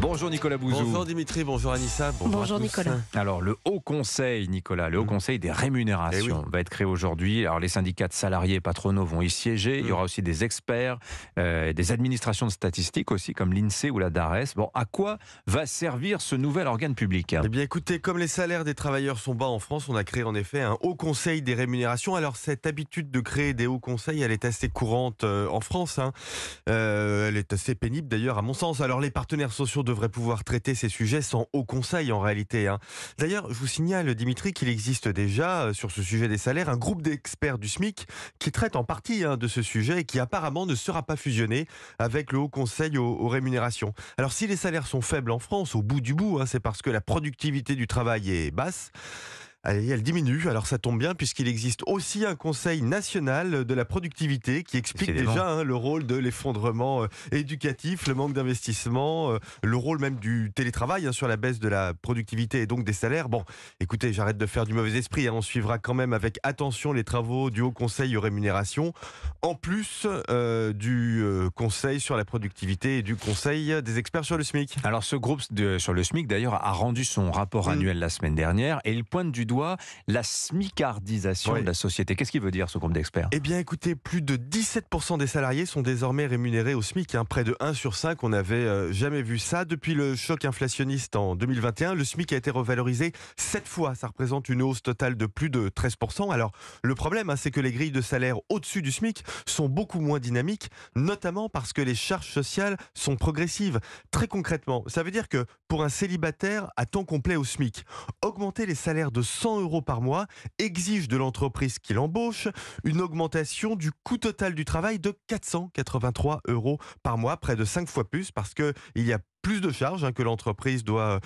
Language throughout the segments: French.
Bonjour Nicolas Bouzou. Bonjour Dimitri, bonjour Anissa. Bonjour à tous. Nicolas. Alors le Haut Conseil, Nicolas, le Haut Conseil des rémunérations va être créé aujourd'hui. Alors les syndicats de salariés et patronaux vont y siéger. Il y aura aussi des experts, des administrations de statistiques aussi, comme l'INSEE ou la DARES. Bon, à quoi va servir ce nouvel organe public ? Eh bien écoutez, comme les salaires des travailleurs sont bas en France, on a créé en effet un Haut Conseil des rémunérations. Alors cette habitude de créer des hauts conseils, elle est assez courante en France. Elle est assez pénible d'ailleurs à mon sens. Alors les partenaires sociaux devraient pouvoir traiter ces sujets sans Haut Conseil en réalité. D'ailleurs, je vous signale Dimitri qu'il existe déjà sur ce sujet des salaires un groupe d'experts du SMIC qui traite en partie de ce sujet et qui apparemment ne sera pas fusionné avec le Haut Conseil aux rémunérations. Alors si les salaires sont faibles en France, au bout du bout, c'est parce que la productivité du travail est basse. Elle diminue, alors ça tombe bien puisqu'il existe aussi un Conseil national de la productivité qui explique déjà le rôle de l'effondrement éducatif, le manque d'investissement, le rôle même du télétravail sur la baisse de la productivité et donc des salaires. Bon, écoutez, j'arrête de faire du mauvais esprit, on suivra quand même avec attention les travaux du Haut Conseil aux rémunérations, en plus du Conseil sur la productivité et du Conseil des experts sur le SMIC. Alors ce groupe sur le SMIC d'ailleurs a rendu son rapport annuel la semaine dernière et il pointe du doigt la smicardisation de la société. Qu'est-ce qu'il veut dire ce groupe d'experts ? Eh bien écoutez, plus de 17% des salariés sont désormais rémunérés au SMIC. Près de 1 sur 5, on n'avait jamais vu ça. Depuis le choc inflationniste en 2021, le SMIC a été revalorisé 7 fois. Ça représente une hausse totale de plus de 13%. Alors le problème, c'est que les grilles de salaire au-dessus du SMIC sont beaucoup moins dynamiques, notamment parce que les charges sociales sont progressives. Très concrètement, ça veut dire que pour un célibataire à temps complet au SMIC, augmenter les salaires de 100 € par mois exige de l'entreprise qui l'embauche une augmentation du coût total du travail de 483 € par mois, près de 5 fois plus, parce qu'il y a plus de charges que l'entreprise doit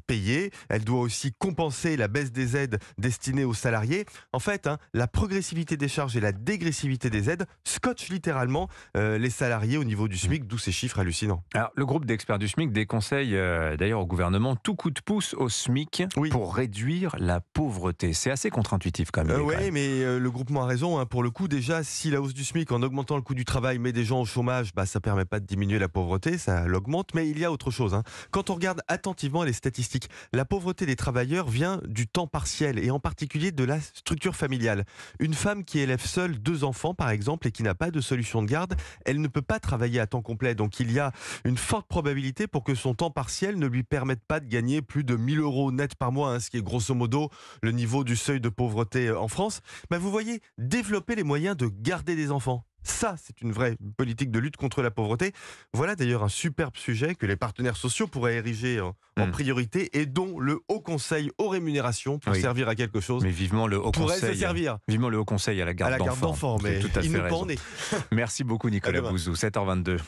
payer. Elle doit aussi compenser la baisse des aides destinées aux salariés. En fait, la progressivité des charges et la dégressivité des aides scotchent littéralement les salariés au niveau du SMIC, d'où ces chiffres hallucinants. Alors, le groupe d'experts du SMIC déconseille d'ailleurs au gouvernement tout coup de pouce au SMIC pour réduire la pauvreté. C'est assez contre-intuitif quand même. Oui, mais le groupement a raison. Pour le coup, déjà, si la hausse du SMIC, en augmentant le coût du travail, met des gens au chômage, ça ne permet pas de diminuer la pauvreté, ça l'augmente. Mais il y a autre chose. Quand on regarde attentivement les statistiques, la pauvreté des travailleurs vient du temps partiel et en particulier de la structure familiale. Une femme qui élève seule 2 enfants, par exemple, et qui n'a pas de solution de garde, elle ne peut pas travailler à temps complet. Donc il y a une forte probabilité pour que son temps partiel ne lui permette pas de gagner plus de 1 000 € net par mois, ce qui est grosso modo le niveau du seuil de pauvreté en France. Vous voyez, développer les moyens de garder des enfants. Ça, c'est une vraie politique de lutte contre la pauvreté. Voilà d'ailleurs un superbe sujet que les partenaires sociaux pourraient ériger en priorité et dont le Haut Conseil aux rémunérations pour servir à quelque chose. Mais vivement le Haut pourrait Conseil. Se servir. Vivement le Haut Conseil à la garde d'enfants. Mais tout à il fait nous raison. en est. Merci beaucoup Nicolas Bouzou, 7h22.